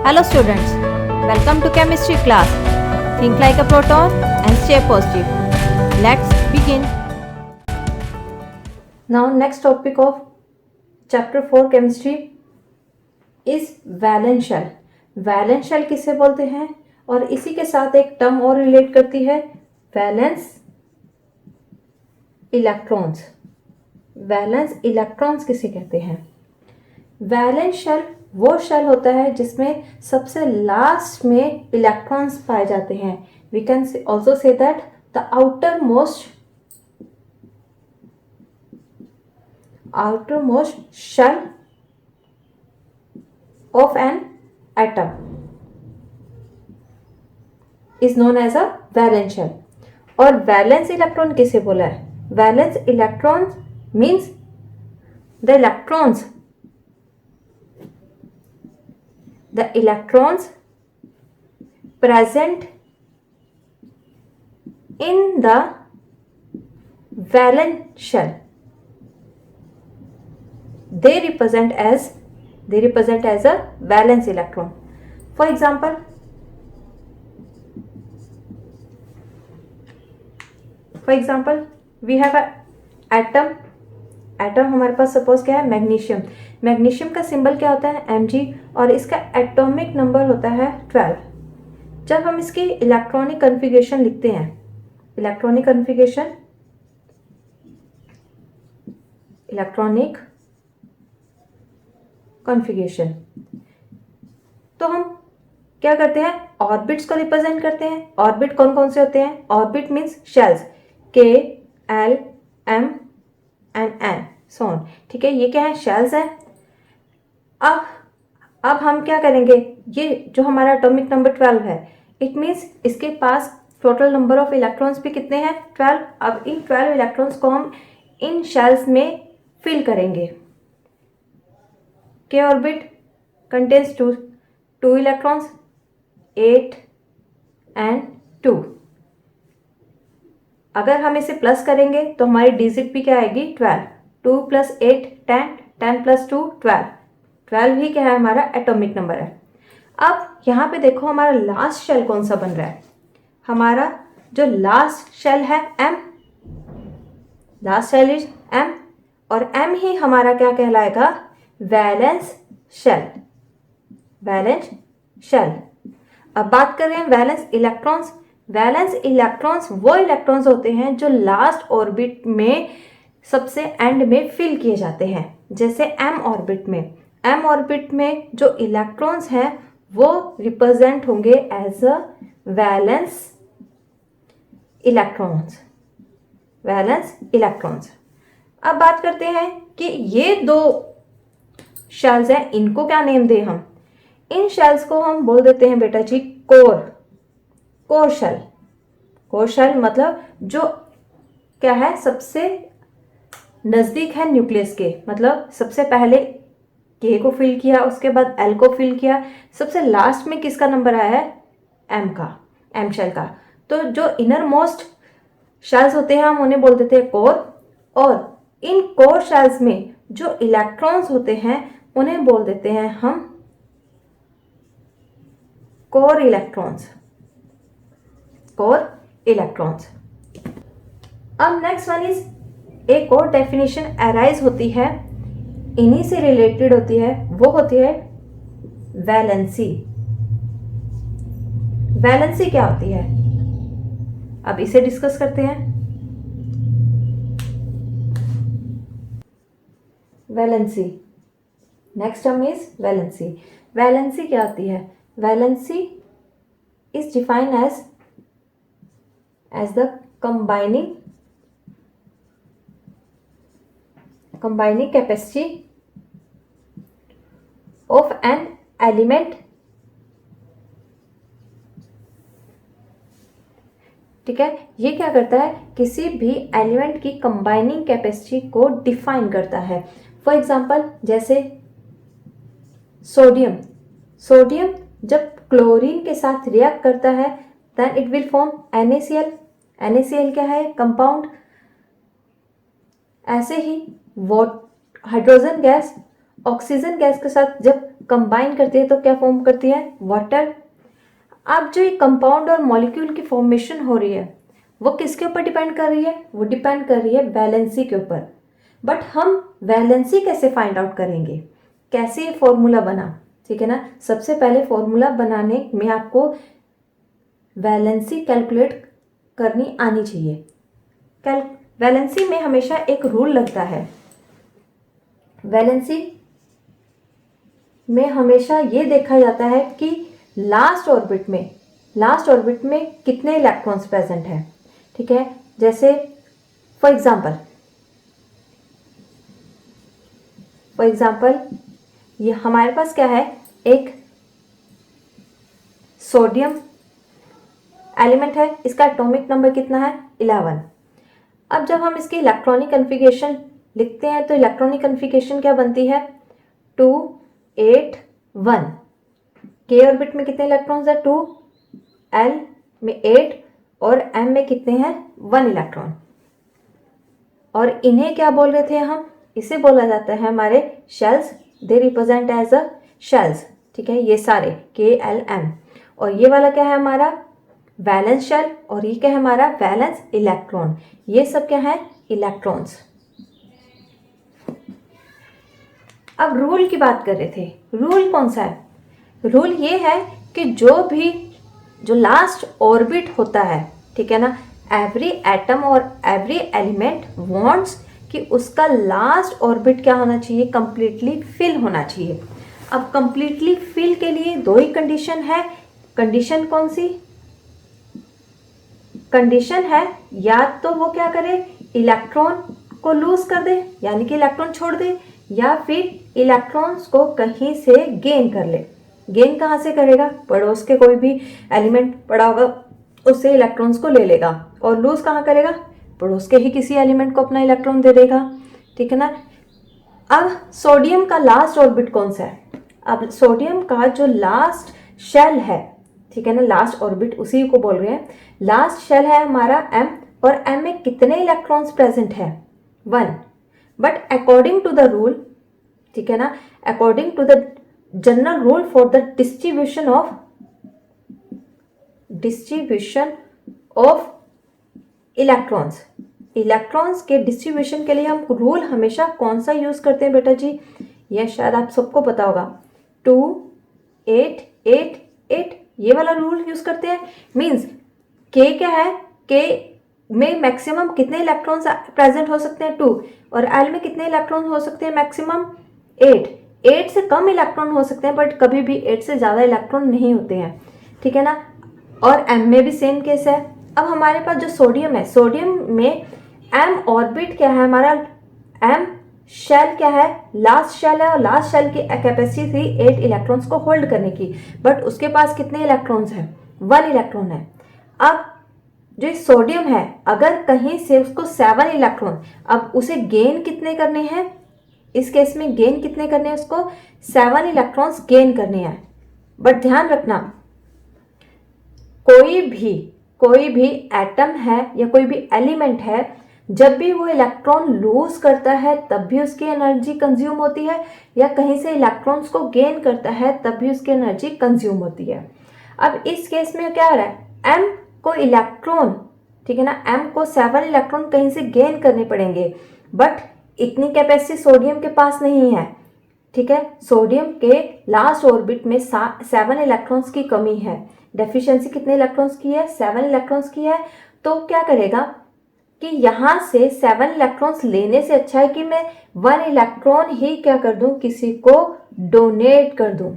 Hello students, welcome to chemistry class. Think like a proton and stay positive. Let's begin. Now next topic of chapter 4 chemistry is valence shell. Valence shell किसे बोलते हैं और इसी के साथ एक term और रिलेट करती है, वैलेंस इलेक्ट्रॉन्स. वैलेंस इलेक्ट्रॉन्स किसे कहते हैं? वैलेंस शेल वो शेल होता है जिसमें सबसे लास्ट में इलेक्ट्रॉन्स पाए जाते हैं. We can also say that the outermost shell of an atom is known as a valence shell. और वैलेंस इलेक्ट्रॉन किसे बोला है? Valence electron means the electrons present in the valence shell. They represent as a valence electron. For example, we have a atom हमारे पास suppose क्या है, magnesium का symbol क्या होता है, Mg, और इसका एटॉमिक नंबर होता है 12. जब हम इसकी इलेक्ट्रॉनिक कन्फिगरेशन लिखते हैं, इलेक्ट्रॉनिक कन्फिगरेशन तो हम क्या करते हैं, ऑर्बिट्स को रिप्रेजेंट करते हैं. ऑर्बिट कौन कौन से होते हैं? Orbit means shells, K, L, M and N, so on. ठीक है, ये क्या है, शेल्स है. अब हम क्या करेंगे, ये जो हमारा एटॉमिक नंबर 12 है, इट मीन्स इसके पास टोटल नंबर ऑफ इलेक्ट्रॉन्स भी कितने हैं, 12. अब इन 12 इलेक्ट्रॉन्स को हम इन शेल्स में फिल करेंगे. K orbit contains two electrons, 8 and 2. अगर हम इसे प्लस करेंगे तो हमारी डिजिट भी क्या आएगी, 12. 2 + 8 10, 10 + 2 12. 12 ही क्या है, हमारा एटॉमिक नंबर है. अब यहाँ पे देखो हमारा लास्ट शेल कौन सा बन रहा है. हमारा जो लास्ट शेल है M, last shell is M, और M ही हमारा क्या कहलाएगा, वैलेंस शेल. अब बात कर रहे हैं वैलेंस इलेक्ट्रॉन्स. वैलेंस इलेक्ट्रॉन्स वो इलेक्ट्रॉन्स होते हैं जो लास्ट ऑर्बिट में सबसे एंड में फिल किए जाते हैं. जैसे M ऑर्बिट में जो इलेक्ट्रॉन्स हैं वो रिप्रेजेंट होंगे एज अ वैलेंस इलेक्ट्रॉन्स. अब बात करते हैं कि ये दो शेल्स हैं, इनको क्या नेम दें हम. इन शेल्स को हम बोल देते हैं बेटा जी कोर शेल मतलब जो क्या है, सबसे नजदीक है न्यूक्लियस के. मतलब सबसे पहले K को फिल किया, उसके बाद L को फिल किया, सबसे लास्ट में किसका नंबर आया है, M शेल का. तो जो इनर मोस्ट शेल्स होते हैं हम उन्हें बोल देते हैं कोर, और इन कोर शेल्स में जो इलेक्ट्रॉन्स होते हैं उन्हें बोल देते हैं हम कोर इलेक्ट्रॉन्स. अब नेक्स्ट वन इज, एक और डेफिनेशन अराइज होती है, इन्हीं से रिलेटेड होती है, वो होती है वैलेंसी. वैलेंसी क्या होती है, अब इसे डिस्कस करते हैं. Valency, next term is valency. Valency क्या होती है? Valency is defined as the combining capacity of an element. ठीक है, ये क्या करता है, किसी भी एलिमेंट की कंबाइनिंग कैपेसिटी को डिफाइन करता है. फॉर एग्जांपल जैसे सोडियम जब क्लोरीन के साथ रिएक्ट करता है then it will form NaCl. NaCl क्या है, कंपाउंड. ऐसे ही हाइड्रोजन गैस ऑक्सीजन गैस के साथ जब कंबाइन करती है तो क्या फॉर्म करती है, वाटर। अब जो ये कंपाउंड और मॉलिक्यूल की फॉर्मेशन हो रही है वो किसके ऊपर डिपेंड कर रही है, वो डिपेंड कर रही है वैलेंसी के ऊपर। बट हम वैलेंसी कैसे फाइंड आउट करेंगे, कैसे ये फॉर्मूला बना, ठीक है ना। सबसे पहले फॉर्मूला बनाने में आपको वैलेंसी कैलकुलेट करनी आनी चाहिए। वैलेंसी में हमेशा एक रूल लगता है। वैलेंसी में हमेशा ये देखा जाता है कि लास्ट ऑर्बिट में कितने इलेक्ट्रॉन्स प्रेजेंट हैं, ठीक है। जैसे फॉर एग्जांपल ये हमारे पास क्या है, एक सोडियम एलिमेंट है, इसका एटॉमिक नंबर कितना है, 11। अब जब हम इसकी इलेक्ट्रॉनिक कन्फिगरेशन लिखते हैं तो इलेक्ट्रॉनिक कन्फिगरेशन क्या बनती है, 2 8 1। के ऑर्बिट में कितने इलेक्ट्रॉन्स है, 2, एल में 8 और एम में कितने हैं, 1 इलेक्ट्रॉन। और इन्हें क्या बोल रहे थे हम, इसे बोला जाता है हमारे shells, they represent as a shells, ठीक है। ये सारे KLM। और ये वाला क्या है हमारा वैलेंस शेल, और ये क्या है हमारा वैलेंस इलेक्ट्रॉन। ये सब क्या है, इलेक्ट्रॉन्स। अब रूल की बात कर रहे थे, रूल कौन सा है, रूल ये है कि जो लास्ट ऑर्बिट होता है, ठीक है ना, एवरी एटम और एवरी एलिमेंट वांट्स कि उसका लास्ट ऑर्बिट क्या होना चाहिए, कंप्लीटली फिल होना चाहिए। अब कंप्लीटली फिल के लिए दो ही कंडीशन है। कंडीशन कौन सी, कंडीशन है या तो वो क्या करे, इलेक्ट्रॉन को लूज कर दे, यानी कि इलेक्ट्रॉन छोड़ दे, या फिर इलेक्ट्रॉन्स को कहीं से गेन कर ले। गेन कहाँ से करेगा, पड़ोस के कोई भी एलिमेंट पड़ा होगा उससे इलेक्ट्रॉन्स को ले लेगा, और लूज कहाँ करेगा, पड़ोस के ही किसी एलिमेंट को अपना इलेक्ट्रॉन दे देगा, ठीक है ना। अब सोडियम का लास्ट ऑर्बिट कौन सा है, अब सोडियम का जो लास्ट शेल है, ठीक है ना, लास्ट ऑर्बिट उसी को बोल रहे हैं। लास्ट शेल है हमारा M, और M में कितने इलेक्ट्रॉन्स प्रेजेंट है, 1। But according to the rule, ठीक है ना, according to the general rule for the distribution of electrons के डिस्ट्रीब्यूशन के लिए हम रूल हमेशा कौन सा यूज करते हैं बेटा जी, यह शायद आप सबको पता होगा, 2 8 8 8, ये वाला रूल यूज करते हैं। मींस K क्या है, K में मैक्सिमम कितने इलेक्ट्रॉन्स प्रेजेंट हो सकते हैं, 2, और L में कितने इलेक्ट्रॉन हो सकते हैं, मैक्सिमम 8 से कम इलेक्ट्रॉन हो सकते हैं, बट कभी भी 8 से ज़्यादा इलेक्ट्रॉन नहीं होते हैं, ठीक है ना। और M में भी सेम केस है। अब हमारे पास जो सोडियम है, सोडियम में M ऑर्बिट क्या है हमारा, M शेल क्या है, लास्ट शेल है, और लास्ट शेल की कैपेसिटी थी 8 इलेक्ट्रॉन्स को होल्ड करने की, बट उसके पास कितने इलेक्ट्रॉन्स हैं, 1 इलेक्ट्रॉन है। अब जो सोडियम है, अगर कहीं से उसको 7 इलेक्ट्रॉन, अब उसे गेन कितने करने हैं, इस केस में गेन कितने करने हैं, उसको 7 इलेक्ट्रॉन्स गेन करने हैं। बट ध्यान रखना, कोई भी एटम है या कोई भी एलिमेंट है, जब भी वो इलेक्ट्रॉन लूज करता है तब भी उसकी एनर्जी कंज्यूम होती है, या कहीं से इलेक्ट्रॉन्स को गेन करता है तब भी उसकी एनर्जी कंज्यूम होती है। अब इस केस में क्या हो रहा है, M को इलेक्ट्रॉन, ठीक है ना, M को 7 इलेक्ट्रॉन कहीं से गेन करने पड़ेंगे, बट इतनी कैपेसिटी सोडियम के पास नहीं है, ठीक है। सोडियम के लास्ट ऑर्बिट में 7 इलेक्ट्रॉन्स की कमी है, डेफिशिएंसी कितने इलेक्ट्रॉन्स की है, 7 इलेक्ट्रॉन्स की है। तो क्या करेगा कि यहाँ से 7 इलेक्ट्रॉन्स लेने से अच्छा है कि मैं 1 इलेक्ट्रॉन ही क्या कर दूं, किसी को डोनेट कर दूं,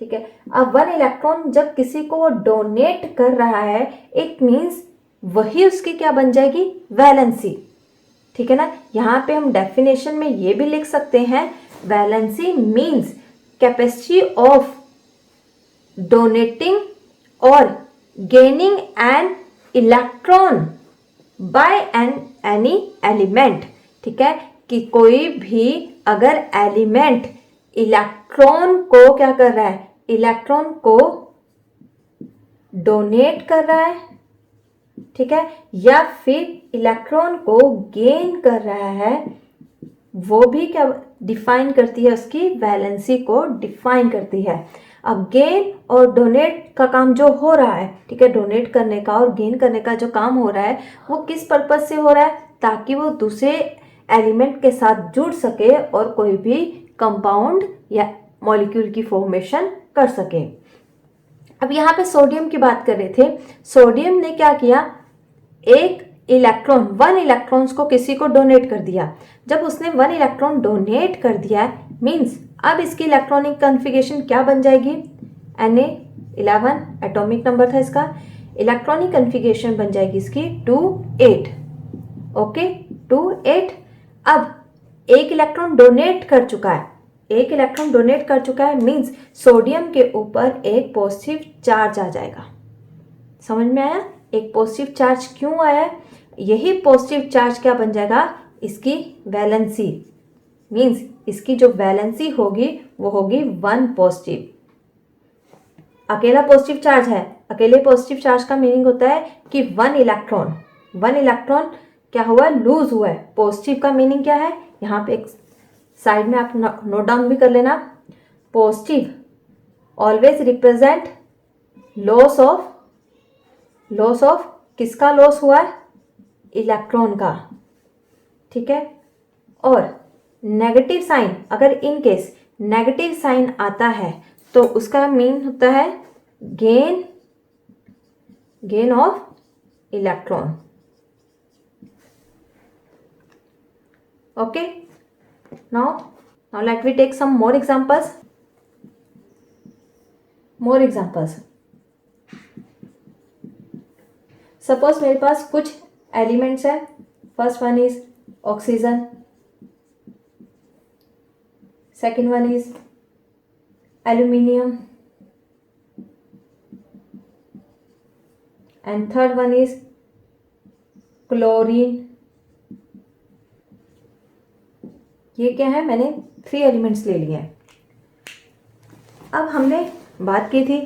ठीक है। अब 1 इलेक्ट्रॉन जब किसी को वो डोनेट कर रहा है, इट मीन्स वही उसकी क्या बन जाएगी, वैलेंसी, ठीक है ना। यहाँ पे हम डेफिनेशन में ये भी लिख सकते हैं, valency means capacity of donating और gaining an electron by any element, ठीक है, कि कोई भी अगर एलिमेंट इलेक्ट्रॉन को क्या कर रहा है, इलेक्ट्रॉन को डोनेट कर रहा है, ठीक है, या फिर इलेक्ट्रॉन को गेन कर रहा है वो भी क्या डिफाइन करती है, उसकी वैलेंसी को डिफाइन करती है। अब गेन और डोनेट का काम जो हो रहा है, ठीक है, डोनेट करने का और गेन करने का जो काम हो रहा है वो किस पर्पज से हो रहा है, ताकि वो दूसरे एलिमेंट के साथ जुड़ सके और कोई भी कंपाउंड या मॉलिक्यूल की फॉर्मेशन कर सके। अब यहाँ पे सोडियम की बात कर रहे थे। सोडियम ने क्या किया, एक इलेक्ट्रॉन 1 इलेक्ट्रॉन्स को किसी को डोनेट कर दिया। जब उसने 1 इलेक्ट्रॉन डोनेट कर दिया मींस अब इसकी इलेक्ट्रॉनिक कॉन्फ़िगरेशन क्या बन जाएगी, Na11 एटॉमिक नंबर था इसका, इलेक्ट्रॉनिक कॉन्फ़िगरेशन बन जाएगी इसकी 2,8। ओके 2,8। अब एक इलेक्ट्रॉन डोनेट कर चुका है, एक इलेक्ट्रॉन डोनेट कर चुका है मींस सोडियम के ऊपर एक पॉजिटिव चार्ज आ जाएगा। समझ में आया, एक पॉजिटिव चार्ज क्यों आया, यही पॉजिटिव चार्ज क्या बन जाएगा, इसकी वैलेंसी, मींस इसकी जो वैलेंसी होगी वो होगी 1 पॉजिटिव। अकेला पॉजिटिव चार्ज है, अकेले पॉजिटिव चार्ज का मीनिंग होता है कि 1 इलेक्ट्रॉन क्या हुआ, लूज हुआ है। पॉजिटिव का मीनिंग क्या है, यहाँ पे एक साइड में आप नोट डाउन भी कर लेना, positive always represent loss of किसका लॉस हुआ है, इलेक्ट्रॉन का, ठीक है। और नेगेटिव साइन, अगर इन केस नेगेटिव साइन आता है तो उसका मीन होता है gain of electron. Okay, now let me take some more examples. Suppose मेरे पास कुछ एलिमेंट्स है, first one is oxygen, second one is aluminium and third one is chlorine. ये क्या है, मैंने 3 एलिमेंट्स ले लिए हैं। अब हमने बात की थी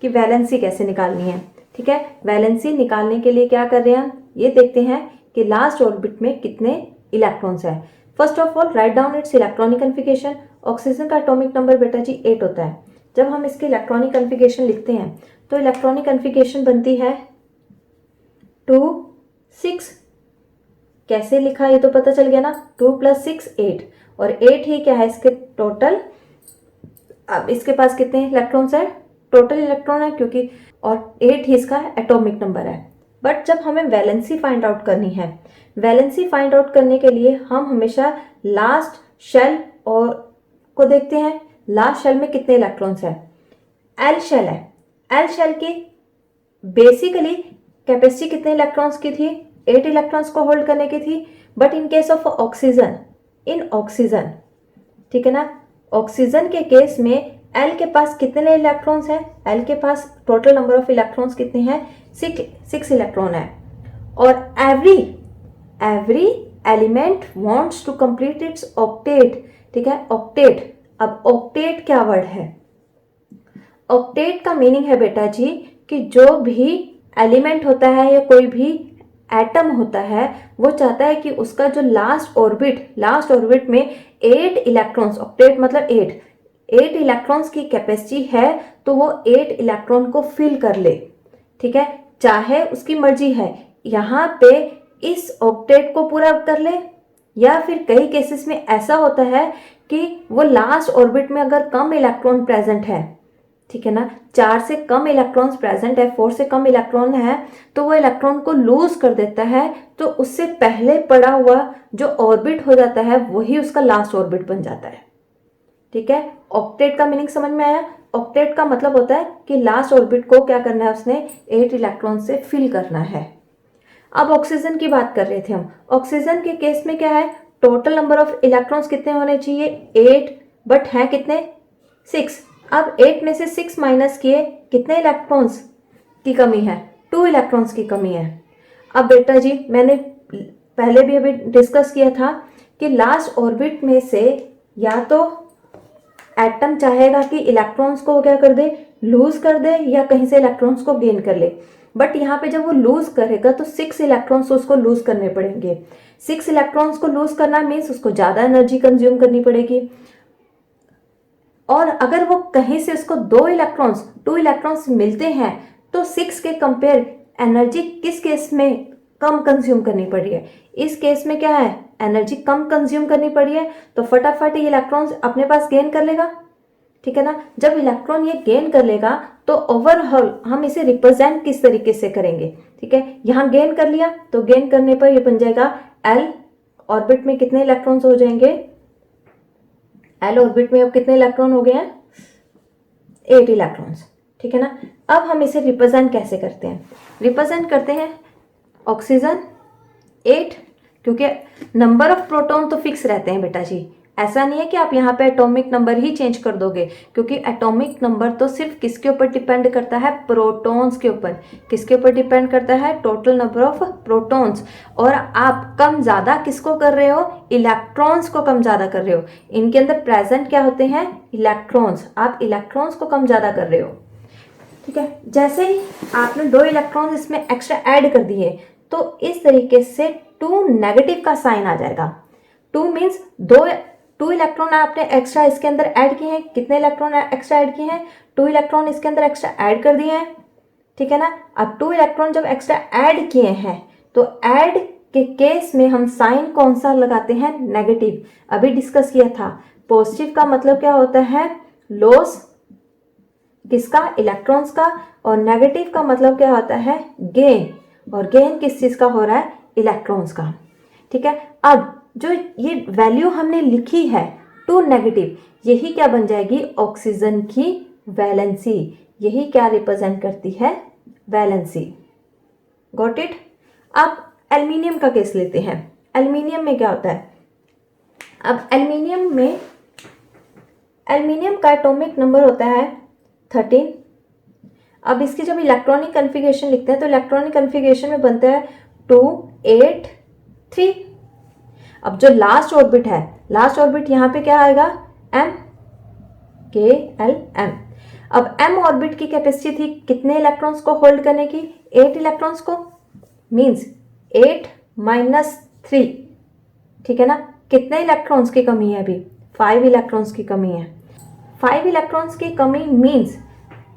कि वैलेंसी कैसे निकालनी है, ठीक है। वैलेंसी निकालने के लिए क्या कर रहे हैं हम, ये देखते हैं कि लास्ट ऑर्बिट में कितने इलेक्ट्रॉन्स हैं। First of all write down it's electronic configuration. Oxygen का एटॉमिक नंबर बेटा जी 8 होता है। जब हम इसके इलेक्ट्रॉनिक कॉन्फ़िगरेशन लिखते हैं तो इलेक्ट्रॉनिक कॉन्फ़िगरेशन बनती है 2 6। कैसे लिखा ये तो पता चल गया ना, 2 + 6 8, और 8 ही क्या है इसके टोटल। अब इसके पास कितने इलेक्ट्रॉन्स है, टोटल इलेक्ट्रॉन है क्योंकि, और 8 ही इसका एटॉमिक नंबर है। बट जब हमें वैलेंसी फाइंड आउट करनी है, वैलेंसी फाइंड आउट करने के लिए हम हमेशा लास्ट शेल और को देखते हैं। लास्ट शेल में कितने इलेक्ट्रॉन्स है, एल शेल है। एल शेल की बेसिकली कैपेसिटी कितने इलेक्ट्रॉन्स की थी, 8 इलेक्ट्रॉन्स को होल्ड करने की थी। But in case of oxygen, in oxygen, ठीक है ना, ऑक्सीजन के केस में एल के पास कितने इलेक्ट्रॉन्स हैं, एल के पास टोटल नंबर ऑफ इलेक्ट्रॉन्स कितने हैं, 6 इलेक्ट्रॉन है। और every element wants to complete its octet, ठीक है, ऑक्टेट। अब ऑक्टेट क्या वर्ड है, ऑक्टेट का मीनिंग है बेटा जी कि जो भी एलिमेंट होता है या कोई भी एटम होता है वो चाहता है कि उसका जो लास्ट ऑर्बिट में 8 इलेक्ट्रॉन्स, ऑक्टेट मतलब 8 इलेक्ट्रॉन्स की कैपेसिटी है तो वो 8 इलेक्ट्रॉन को फिल कर ले, ठीक है। चाहे उसकी मर्जी है यहाँ पे इस ऑक्टेट को पूरा कर ले, या फिर कई केसेस में ऐसा होता है कि वो लास्ट ऑर्बिट में अगर कम इलेक्ट्रॉन प्रेजेंट है, ठीक है ना, 4 से कम इलेक्ट्रॉन्स प्रेजेंट है, 4 से कम इलेक्ट्रॉन है, तो वो इलेक्ट्रॉन को लूज कर देता है, तो उससे पहले पड़ा हुआ जो ऑर्बिट हो जाता है वही उसका लास्ट ऑर्बिट बन जाता है, ठीक है। ऑक्टेट का मीनिंग समझ में आया। ऑक्टेट का मतलब होता है कि लास्ट ऑर्बिट को क्या करना है, उसने 8 इलेक्ट्रॉन से फिल करना है। अब ऑक्सीजन की बात कर रहे थे हम। ऑक्सीजन के केस में क्या है, टोटल नंबर ऑफ इलेक्ट्रॉन्स कितने होने चाहिए, 8, बट है कितने, 6। अब 8 में से 6 माइनस किए, कितने इलेक्ट्रॉन्स की कमी है, 2 इलेक्ट्रॉन्स की कमी है। अब बेटा जी मैंने पहले भी अभी डिस्कस किया था कि लास्ट ऑर्बिट में से या तो एटम चाहेगा कि इलेक्ट्रॉन्स को क्या कर दे, लूज कर दे, या कहीं से इलेक्ट्रॉन्स को गेन कर ले। बट यहाँ पे जब वो लूज करेगा तो 6 इलेक्ट्रॉन्स उसको लूज करने पड़ेंगे। 6 इलेक्ट्रॉन्स को लूज करना मीन्स उसको ज़्यादा एनर्जी कंज्यूम करनी पड़ेगी। और अगर वो कहीं से उसको 2 इलेक्ट्रॉन्स मिलते हैं तो 6 के कंपेयर एनर्जी किस केस में कम कंज्यूम करनी पड़ रही है? इस केस में क्या है, एनर्जी कम कंज्यूम करनी पड़ी है, तो फटाफट ये इलेक्ट्रॉन्स अपने पास गेन कर लेगा, ठीक है ना। जब इलेक्ट्रॉन ये गेन कर लेगा तो ओवरऑल हम इसे रिप्रेजेंट किस तरीके से करेंगे, ठीक है। यहाँ गेन कर लिया तो गेन करने पर ये बन जाएगा L ऑर्बिट में कितने इलेक्ट्रॉन्स हो जाएंगे, L ऑर्बिट में अब कितने इलेक्ट्रॉन हो गए हैं, 8 इलेक्ट्रॉन्स, ठीक है ना। अब हम इसे रिप्रेजेंट कैसे करते हैं, रिप्रेजेंट करते हैं ऑक्सीजन 8, क्योंकि नंबर ऑफ प्रोटॉन तो फिक्स रहते हैं बेटा जी, ऐसा नहीं है कि आप यहाँ पे एटॉमिक नंबर ही चेंज कर दोगे, क्योंकि एटॉमिक नंबर तो सिर्फ किसके ऊपर डिपेंड करता है, प्रोटॉन्स के ऊपर। किसके ऊपर डिपेंड करता है, टोटल नंबर ऑफ प्रोटॉन्स। और आप कम ज़्यादा किसको कर रहे हो, इलेक्ट्रॉन्स को कम ज़्यादा कर रहे हो। इनके अंदर प्रेजेंट क्या होते हैं, इलेक्ट्रॉन्स, आप इलेक्ट्रॉन्स को कम ज़्यादा कर रहे हो, ठीक है। जैसे ही आपने 2 इलेक्ट्रॉन इसमें एक्स्ट्रा ऐड कर दिए तो इस तरीके से 2 नेगेटिव का साइन आ जाएगा। 2 मीन्स 2 इलेक्ट्रॉन आपने एक्स्ट्रा इसके अंदर ऐड किए हैं। कितने इलेक्ट्रॉन एक्स्ट्रा ऐड किए हैं, 2 इलेक्ट्रॉन इसके अंदर एक्स्ट्रा ऐड कर दिए हैं, ठीक है ना। अब 2 इलेक्ट्रॉन जब एक्स्ट्रा ऐड किए हैं तो ऐड के केस में हम साइन कौन सा लगाते हैं, नेगेटिव। अभी डिस्कस किया था, पॉजिटिव का मतलब क्या होता है, लॉस किसका, इलेक्ट्रॉन्स का, और नेगेटिव का मतलब क्या होता है, गेन। और गेन किस चीज का हो रहा है, इलेक्ट्रॉन्स का, ठीक है। अब जो ये वैल्यू हमने लिखी है 2 नेगेटिव, यही क्या बन जाएगी, ऑक्सीजन की वैलेंसी। यही क्या रिप्रेजेंट करती है, वैलेंसी। Got it. अब एल्युमिनियम का केस लेते हैं। एल्युमिनियम में क्या होता है, अब एल्युमिनियम का एटॉमिक नंबर होता है 13। अब इसकी जब इलेक्ट्रॉनिक कन्फिगरेशन लिखते हैं तो इलेक्ट्रॉनिक कन्फिगरेशन में बनता है 2 8 3। अब जो लास्ट ऑर्बिट है, लास्ट ऑर्बिट यहाँ पे क्या आएगा, M K L M। अब M ऑर्बिट की कैपेसिटी थी कितने इलेक्ट्रॉन्स को होल्ड करने की, 8 इलेक्ट्रॉन्स को, मींस 8 - 3, ठीक है ना। कितने इलेक्ट्रॉन्स की कमी है अभी, 5 इलेक्ट्रॉन्स की कमी है। 5 इलेक्ट्रॉन्स की कमी मींस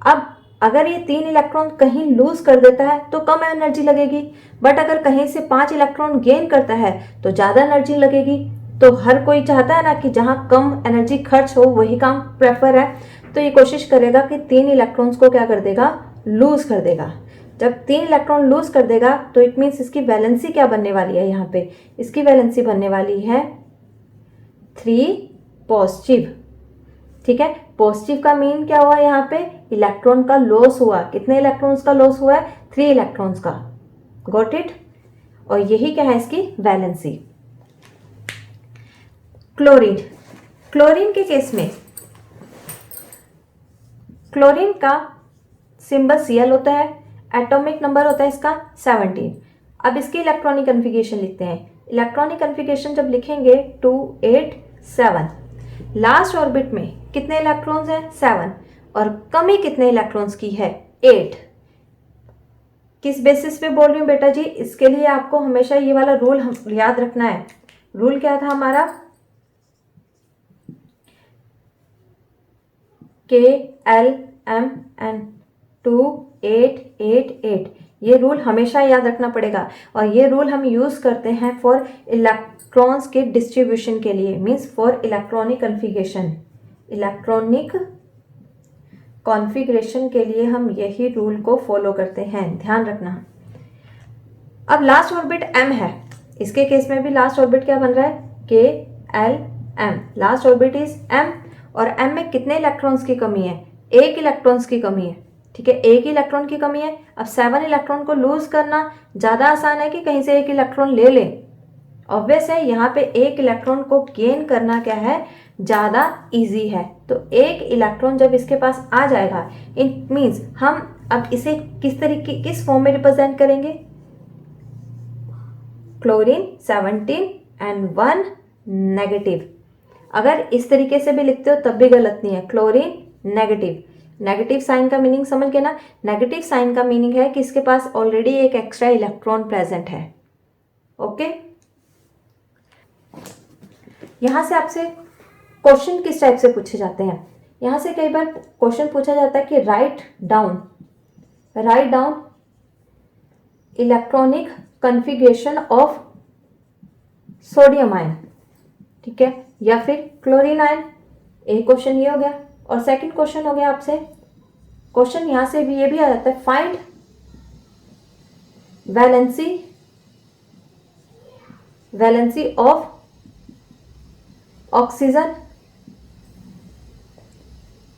अब अगर ये 3 इलेक्ट्रॉन कहीं लूज कर देता है तो कम एनर्जी लगेगी, बट अगर कहीं से 5 इलेक्ट्रॉन गेन करता है तो ज़्यादा एनर्जी लगेगी। तो हर कोई चाहता है ना कि जहाँ कम एनर्जी खर्च हो वही काम प्रेफर है, तो ये कोशिश करेगा कि 3 इलेक्ट्रॉन्स को क्या कर देगा, लूज कर देगा। जब 3 इलेक्ट्रॉन लूज कर देगा तो इट मीन्स इसकी वैलेंसी क्या बनने वाली है, यहाँ पे इसकी वैलेंसी बनने वाली है 3 पॉजिटिव, ठीक है। पॉजिटिव का मीन क्या हुआ, यहाँ पे इलेक्ट्रॉन का लॉस हुआ। कितने इलेक्ट्रॉन्स का लॉस हुआ है, 3 इलेक्ट्रॉन्स का। Got it. और यही क्या है इसकी वैलेंसी। क्लोरीन, क्लोरीन के केस में क्लोरीन का सिंबल Cl होता है, एटॉमिक नंबर होता है इसका 17। अब इसकी इलेक्ट्रॉनिक कन्फिगरेशन लिखते हैं। इलेक्ट्रॉनिक कन्फिगरेशन जब लिखेंगे 2 8 7, लास्ट ऑर्बिट में कितने इलेक्ट्रॉन्स हैं, 7, और कमी कितने इलेक्ट्रॉन्स की है, 8। किस बेसिस पे बोल रही हूँ बेटा जी, इसके लिए आपको हमेशा ये वाला रूल याद रखना है। रूल क्या था हमारा, KLMN 2 8 8 8। ये रूल हमेशा याद रखना पड़ेगा, और ये रूल हम यूज करते हैं फॉर इलेक्ट्रॉन्स के डिस्ट्रीब्यूशन के लिए, means for electronic configuration. Electronic configuration के लिए हम यही रूल को फॉलो करते हैं, ध्यान रखना। अब लास्ट ऑर्बिट M है, इसके केस में भी लास्ट ऑर्बिट क्या बन रहा है, KLM। Last orbit is M, और M में कितने इलेक्ट्रॉन्स की कमी है, 1 इलेक्ट्रॉन्स की कमी है, ठीक है। 1 इलेक्ट्रॉन की कमी है। अब 7 इलेक्ट्रॉन को लूज करना ज़्यादा आसान है कि कहीं से 1 इलेक्ट्रॉन ले लें, ऑब्वियस है। यहाँ पे 1 इलेक्ट्रॉन को गेन करना क्या है, ज़्यादा इजी है। तो 1 इलेक्ट्रॉन जब इसके पास आ जाएगा, इट मीन्स हम अब इसे किस तरीके, किस फॉर्म में रिप्रेजेंट करेंगे, क्लोरीन 17 and 1 नेगेटिव। अगर इस तरीके से भी लिखते हो तब भी गलत नहीं है, क्लोरीन नेगेटिव। नेगेटिव साइन का मीनिंग समझ गए ना, नेगेटिव साइन का मीनिंग है कि इसके पास ऑलरेडी एक एक्स्ट्रा इलेक्ट्रॉन प्रेजेंट है। ओके, यहाँ से आपसे क्वेश्चन किस टाइप से पूछे जाते हैं, यहाँ से कई बार क्वेश्चन पूछा जाता है कि write down electronic configuration of sodium ion, ठीक है, या फिर क्लोरीन आयन। एक क्वेश्चन ये हो गया। और सेकंड क्वेश्चन हो गया आपसे, क्वेश्चन यहां से भी ये भी आ जाता है, फाइंड वैलेंसी ऑफ ऑक्सीजन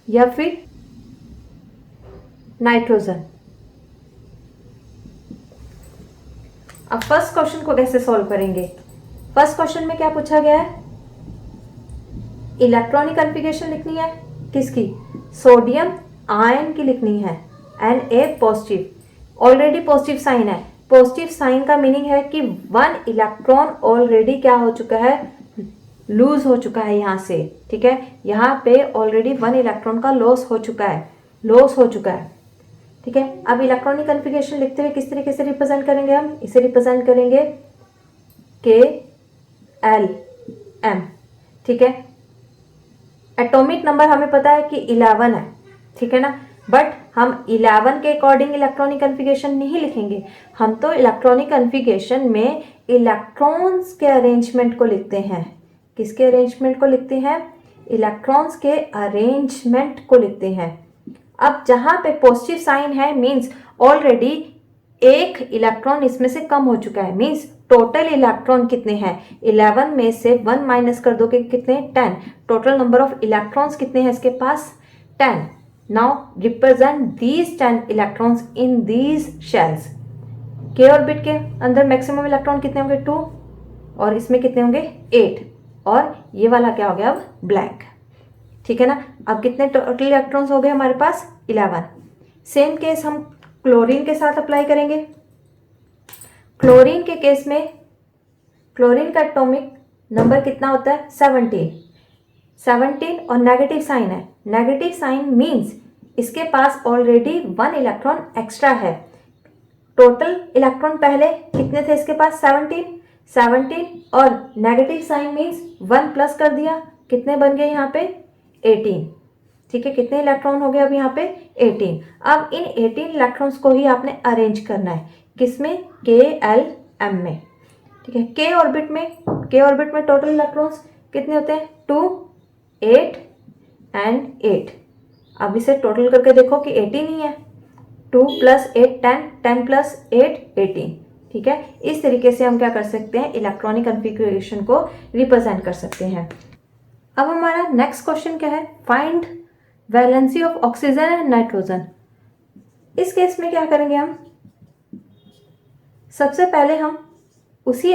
या फिर नाइट्रोजन। अब फर्स्ट क्वेश्चन को कैसे सॉल्व करेंगे? फर्स्ट क्वेश्चन में क्या पूछा गया है? इलेक्ट्रॉनिक कन्फिगरेशन लिखनी है किसकी? सोडियम आयन की लिखनी है, Na positive. Already positive sign है। पॉजिटिव साइन का मीनिंग है कि 1 इलेक्ट्रॉन ऑलरेडी क्या हो चुका है? लूज हो चुका है यहाँ से, ठीक है। यहाँ पे ऑलरेडी 1 इलेक्ट्रॉन का लॉस हो चुका है, ठीक है। अब इलेक्ट्रॉनिक कन्फिगरेशन लिखते हुए किस तरीके से रिप्रेजेंट करेंगे हम? इसे रिप्रेजेंट करेंगे KLM, ठीक है। एटॉमिक नंबर हमें पता है कि 11 है, ठीक है ना, बट हम 11 के अकॉर्डिंग इलेक्ट्रॉनिक कन्फिगरेशन नहीं लिखेंगे। हम तो इलेक्ट्रॉनिक कन्फिगरेशन में इलेक्ट्रॉन्स के अरेंजमेंट को लिखते हैं। किसके अरेंजमेंट को लिखते हैं? इलेक्ट्रॉन्स के अरेंजमेंट को लिखते हैं। अब जहां पे पॉजिटिव साइन है मींस ऑलरेडी एक इलेक्ट्रॉन इसमें से कम हो चुका है, मींस टोटल इलेक्ट्रॉन कितने हैं? 11 में से 1 माइनस कर दोगे कितने? 10। टोटल नंबर ऑफ इलेक्ट्रॉन्स कितने हैं इसके पास? 10। Now represent these 10 electrons in these shells. के ऑर्बिट के अंदर मैक्सिमम इलेक्ट्रॉन कितने होंगे? 2, और इसमें कितने होंगे? 8, और ये वाला क्या हो गया अब? ब्लैंक, ठीक है ना। अब कितने टोटल इलेक्ट्रॉन्स हो गए हमारे पास? 11। सेम केस हम क्लोरीन के साथ अप्लाई करेंगे। क्लोरीन के केस में क्लोरीन का एटॉमिक नंबर कितना होता है? 17 और नेगेटिव साइन है। नेगेटिव साइन मींस इसके पास ऑलरेडी 1 इलेक्ट्रॉन एक्स्ट्रा है। टोटल इलेक्ट्रॉन पहले कितने थे इसके पास? 17, और नेगेटिव साइन मींस 1 प्लस कर दिया, कितने बन गए यहाँ पे? 18, ठीक है। कितने इलेक्ट्रॉन हो गए अब यहाँ पे? 18। अब इन 18 इलेक्ट्रॉन्स को ही आपने अरेंज करना है, किसमें? KLM में, ठीक है। के ऑर्बिट में टोटल इलेक्ट्रॉन्स कितने होते हैं? 2, 8 एंड 8। अब इसे टोटल करके देखो कि 18 ही है। 2 + 8 10, 10 + 8 18, ठीक है। इस तरीके से हम क्या कर सकते हैं? इलेक्ट्रॉनिक कन्फिगरेशन को रिप्रेजेंट कर सकते हैं। अब हमारा नेक्स्ट क्वेश्चन क्या है? Find valency of oxygen and nitrogen. इस केस में क्या करेंगे हम? सबसे पहले हम उसी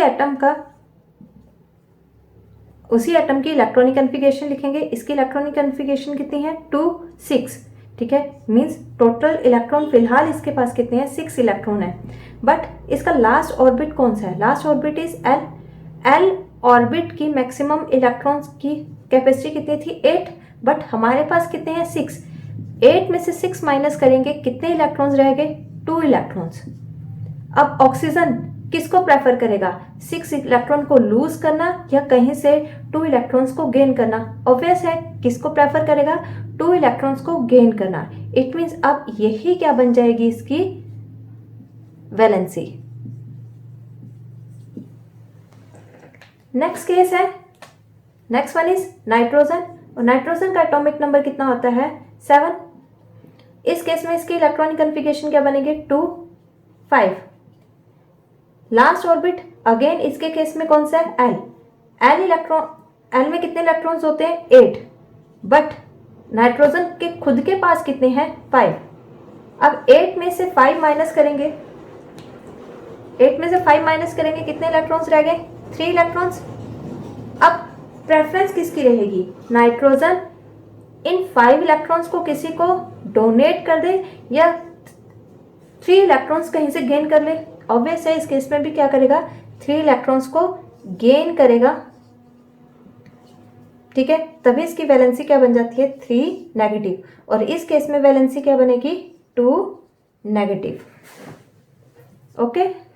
एटम की इलेक्ट्रॉनिक कन्फिगरेशन लिखेंगे। इसकी इलेक्ट्रॉनिक कन्फिगरेशन कितनी है? 2, 6, ठीक है। मींस टोटल इलेक्ट्रॉन फिलहाल इसके पास कितने हैं? 6 इलेक्ट्रॉन है। बट इसका लास्ट ऑर्बिट कौन सा है? Last orbit is L। L orbit की मैक्सिमम इलेक्ट्रॉन्स की कैपेसिटी कितनी थी? 8, बट हमारे पास कितने हैं? 6। 8 में से 6 माइनस करेंगे, कितने इलेक्ट्रॉन्स रह गए? 2 इलेक्ट्रॉन्स। अब ऑक्सीजन किसको प्रेफर करेगा? 6 इलेक्ट्रॉन को लूज करना या कहीं से 2 इलेक्ट्रॉन्स को गेन करना? ऑब्वियस है, किसको प्रेफर करेगा? 2 इलेक्ट्रॉन्स को गेन करना। इट मीन्स अब यही क्या बन जाएगी इसकी? वैलेंसी। नेक्स्ट केस है, नेक्स्ट वन इज नाइट्रोजन। और नाइट्रोजन का एटॉमिक नंबर कितना होता है? 7। इस केस में इसकी इलेक्ट्रॉनिक कन्फिगरेशन क्या बनेगी? 2, 5। लास्ट ऑर्बिट अगेन इसके केस में कौन सा है? L में कितने इलेक्ट्रॉन्स होते हैं? 8, बट नाइट्रोजन के खुद के पास कितने हैं? 5। अब 8 में से 5 माइनस करेंगे, कितने इलेक्ट्रॉन्स रह गए? 3 इलेक्ट्रॉन्स। अब प्रेफरेंस किसकी रहेगी? नाइट्रोजन इन 5 इलेक्ट्रॉन्स को किसी को डोनेट कर दे या 3 इलेक्ट्रॉन्स कहीं से गेन कर ले? ऑब्वियस है, इस केस में भी क्या करेगा? 3 इलेक्ट्रॉन्स को गेन करेगा, ठीक है। तभी इसकी वैलेंसी क्या बन जाती है? 3 नेगेटिव। और इस केस में वैलेंसी क्या बनेगी? 2 नेगेटिव। ओके।